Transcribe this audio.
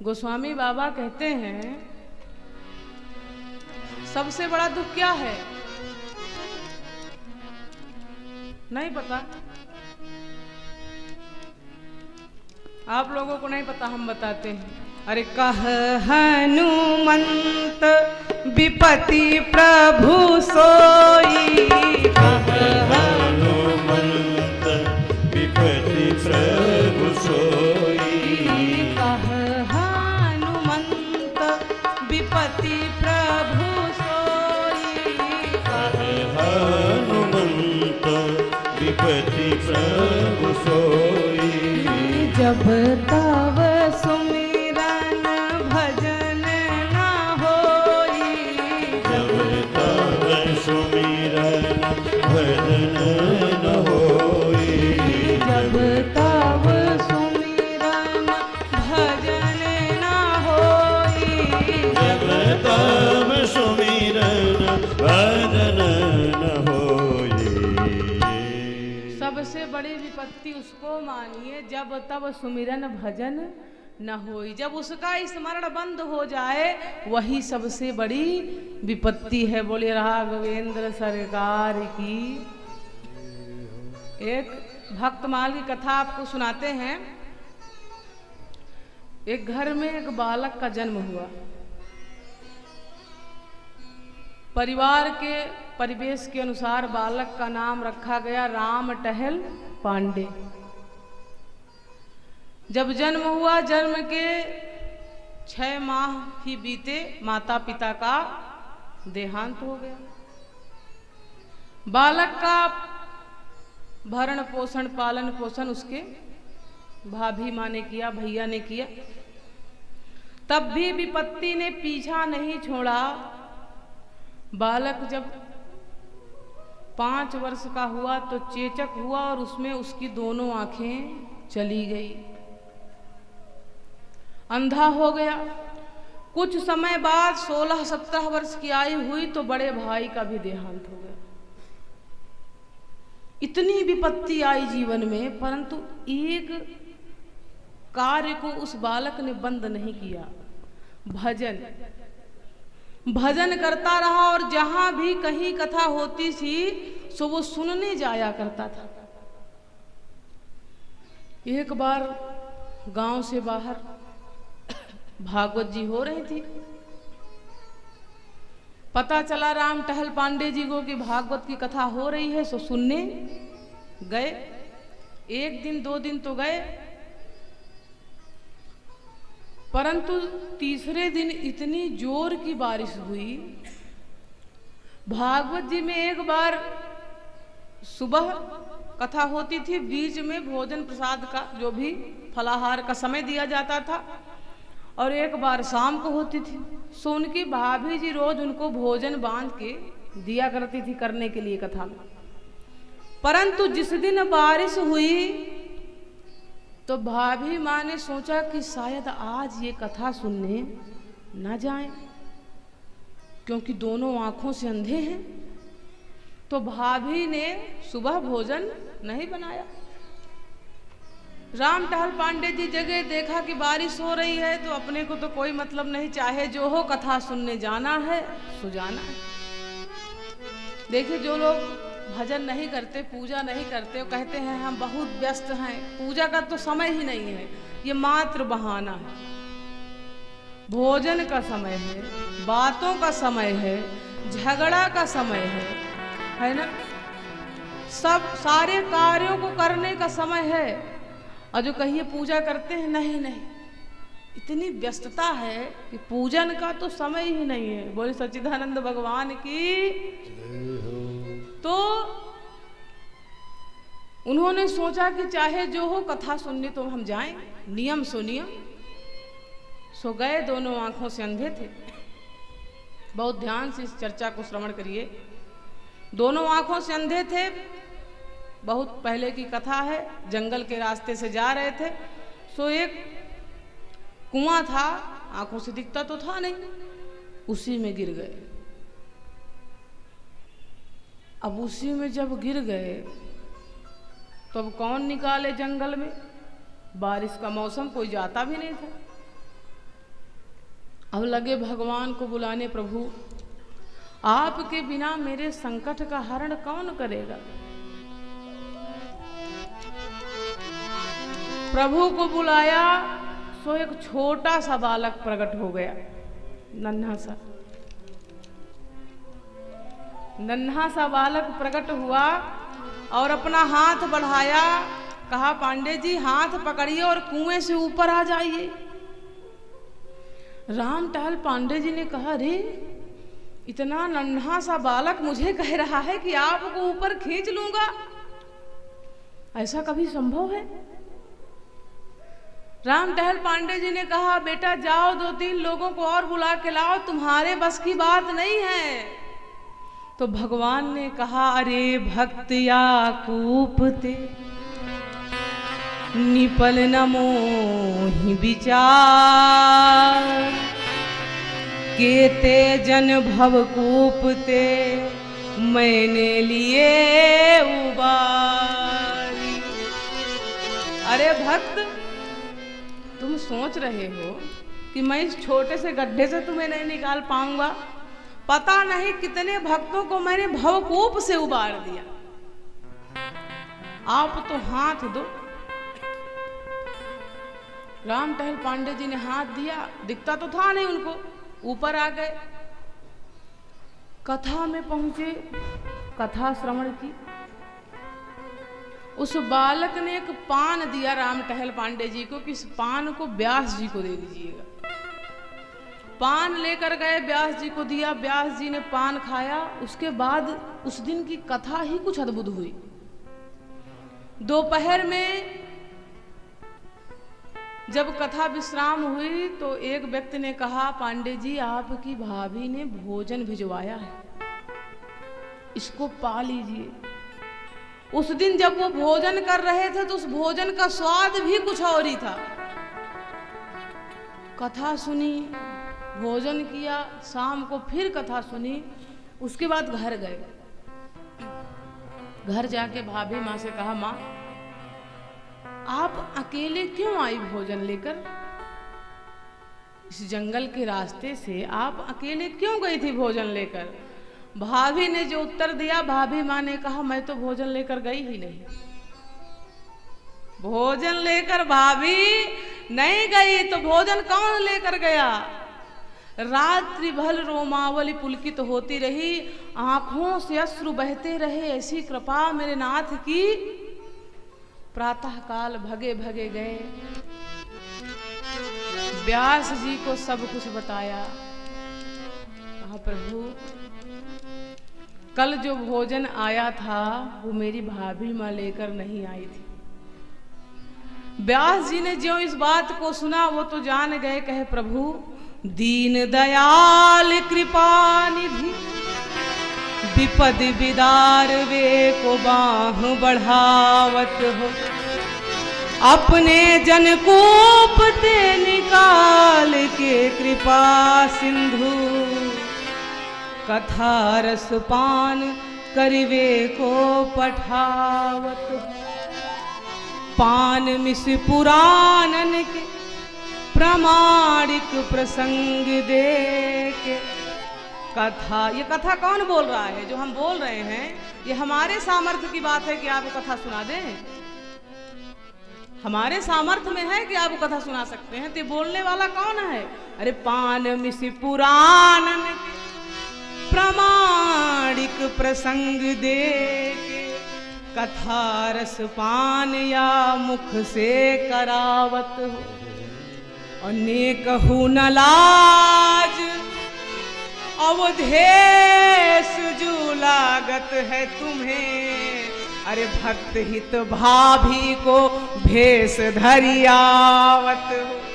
गोस्वामी बाबा कहते हैं सबसे बड़ा दुख क्या है? नहीं पता? आप लोगों को नहीं पता, हम बताते हैं। अरे कह हनुमंत विपति प्रभु सोई, कह हनुमंत विपति प्रभु सोई, कह हनुमंत विपति प्रभु सोई, कह हनुमंत विपति प्रभु सोई। जब तब सुमिरन भजन न होई, जब तब सुमिरन भजन न होई, जब तब सुमिरन भजन न होई, जब तब सुमिरन भजन न होई। सबसे बड़ी विपत्ति उसको मानिए जब तब सुमिरन भजन न होई। जब उसका स्मरण बंद हो जाए वही सबसे बड़ी विपत्ति है। बोले राघवेंद्र सरकार की। एक भक्तमाल की कथा आपको सुनाते हैं। एक घर में एक बालक का जन्म हुआ। परिवार के परिवेश के अनुसार बालक का नाम रखा गया राम टहल पांडे। जब जन्म हुआ, जन्म के 6 माह ही बीते माता पिता का देहांत हो गया। बालक का भरण पोषण पालन पोषण उसके भाभी माँ ने किया, भैया ने किया। तब भी विपत्ति ने पीछा नहीं छोड़ा। बालक जब 5 वर्ष का हुआ तो चेचक हुआ और उसमें उसकी दोनों आंखें चली गई, अंधा हो गया। कुछ समय बाद 16-17 वर्ष की आयु हुई तो बड़े भाई का भी देहांत हो गया। इतनी विपत्ति आई जीवन में, परंतु एक कार्य को उस बालक ने बंद नहीं किया। भजन करता रहा और जहां भी कहीं कथा होती थी सो वो सुनने जाया करता था। एक बार गांव से बाहर भागवत जी हो रही थी। पता चला राम टहल पांडे जी को कि भागवत की कथा हो रही है, सो सुनने गए। 1 दिन 2 दिन तो गए, परंतु तीसरे दिन इतनी जोर की बारिश हुई। भागवत जी में एक बार सुबह कथा होती थी, बीच में भोजन प्रसाद का जो भी फलाहार का समय दिया जाता था, और एक बार शाम को होती थी। सो उनकी भाभी जी रोज उनको भोजन बांध के दिया करती थी करने के लिए कथा में। परंतु जिस दिन बारिश हुई तो भाभी माँ ने सोचा कि शायद आज ये कथा सुनने न जाएं, क्योंकि दोनों आंखों से अंधे हैं। तो भाभी ने सुबह भोजन नहीं बनाया। राम टहल पांडे जी जगह देखा कि बारिश हो रही है तो अपने को तो कोई मतलब नहीं, चाहे जो हो कथा सुनने जाना है सो जाना है। देखिए, जो लोग भजन नहीं करते, पूजा नहीं करते, वो कहते हैं हम बहुत व्यस्त हैं, पूजा का तो समय ही नहीं है, ये मात्र बहाना है। भोजन का समय है, बातों का समय है, झगड़ा का समय है ना, सब सारे कार्यों को करने का समय है। और जो कहिए पूजा करते हैं, नहीं नहीं, इतनी व्यस्तता है कि पूजन का तो समय ही नहीं है। बोले सच्चिदानंद भगवान की। तो उन्होंने सोचा कि चाहे जो हो कथा सुनने तो हम जाएं, नियम सो नियम। सो गए, दोनों आंखों से अंधे थे। बहुत ध्यान से इस चर्चा को श्रवण करिए। दोनों आंखों से अंधे थे, बहुत पहले की कथा है। जंगल के रास्ते से जा रहे थे, सो एक कुआं था, आंखों से दिखता तो था नहीं, उसी में गिर गए। अब उसी में जब गिर गए तो अब कौन निकाले जंगल में, बारिश का मौसम, कोई जाता भी नहीं था। अब लगे भगवान को बुलाने, प्रभु आपके बिना मेरे संकट का हरण कौन करेगा। प्रभु को बुलाया सो एक छोटा सा बालक प्रकट हो गया, नन्हा सा बालक प्रकट हुआ और अपना हाथ बढ़ाया, कहा पांडे जी हाथ पकड़िए और कुएं से ऊपर आ जाइए। रामटहल पांडे जी ने कहा, रे इतना नन्हा सा बालक मुझे कह रहा है कि आपको ऊपर खींच लूंगा, ऐसा कभी संभव है। रामटहल पांडे जी ने कहा, बेटा जाओ 2-3 लोगों को और बुला के लाओ, तुम्हारे बस की बात नहीं है। तो भगवान ने कहा, अरे भक्त याकूपते निपल न मोहि विचार, केते जन भवकूपते मैंने लिए उबारी। अरे भक्त, तुम सोच रहे हो कि मैं इस छोटे से गड्ढे से तुम्हें नहीं निकाल पाऊंगा। पता नहीं कितने भक्तों को मैंने भवकूप से उबार दिया, आप तो हाथ दो। रामटहल पांडे जी ने हाथ दिया, दिखता तो था नहीं उनको, ऊपर आ गए, कथा में पहुंचे, कथा श्रवण की। उस बालक ने एक पान दिया रामटहल पांडे जी को कि इस पान को व्यास जी को दे दीजिएगा। पान लेकर गए, व्यास जी को दिया, व्यास जी ने पान खाया। उसके बाद उस दिन की कथा ही कुछ अद्भुत हुई। दोपहर में जब कथा विश्राम हुई तो एक व्यक्ति ने कहा, पांडे जी आपकी भाभी ने भोजन भिजवाया है, इसको पा लीजिए। उस दिन जब वो भोजन कर रहे थे तो उस भोजन का स्वाद भी कुछ और ही था। कथा सुनी, भोजन किया, शाम को फिर कथा सुनी, उसके बाद घर गए। घर जाके भाभी माँ से कहा, माँ आप अकेले क्यों आई भोजन लेकर? इस जंगल के रास्ते से आप अकेले क्यों गई थी भोजन लेकर? भाभी ने जो उत्तर दिया, भाभी माँ ने कहा, मैं तो भोजन लेकर गई ही नहीं। भोजन लेकर भाभी नहीं गई तो भोजन कौन लेकर गया? रात्रि भर रोमावली पुलकित होती रही, आंखों से अश्रु बहते रहे, ऐसी कृपा मेरे नाथ की। प्रातः काल भगे भगे गए, व्यास जी को सब कुछ बताया। कहा, प्रभु कल जो भोजन आया था वो मेरी भाभी माँ लेकर नहीं आई थी। व्यास जी ने जो इस बात को सुना वो तो जान गए, कहे, प्रभु दीन दयाल कृपा निधि विपद विदार वे को बाह बढ़ावत हो, अपने जन कूप ते निकाल के कृपा सिंधु, कथा रस पान करिवे को पठावत। पान मिस पुराणन के प्रामाणिक प्रसंग दे के। कथा, ये कथा कौन बोल रहा है? जो हम बोल रहे हैं, ये हमारे सामर्थ्य की बात है कि आपको कथा सुना दें। हमारे सामर्थ्य में है कि आपको कथा सुना सकते हैं। तो ये बोलने वाला कौन है? अरे पान मिस पुराणन के प्रामाणिक प्रसंग दे के, कथा रस पान या मुख से करावत हो, अनेकहु न लाज अवधेश जो लागत है तुम्हें, अरे भक्त हित भाभी को भेष धरियावत हो।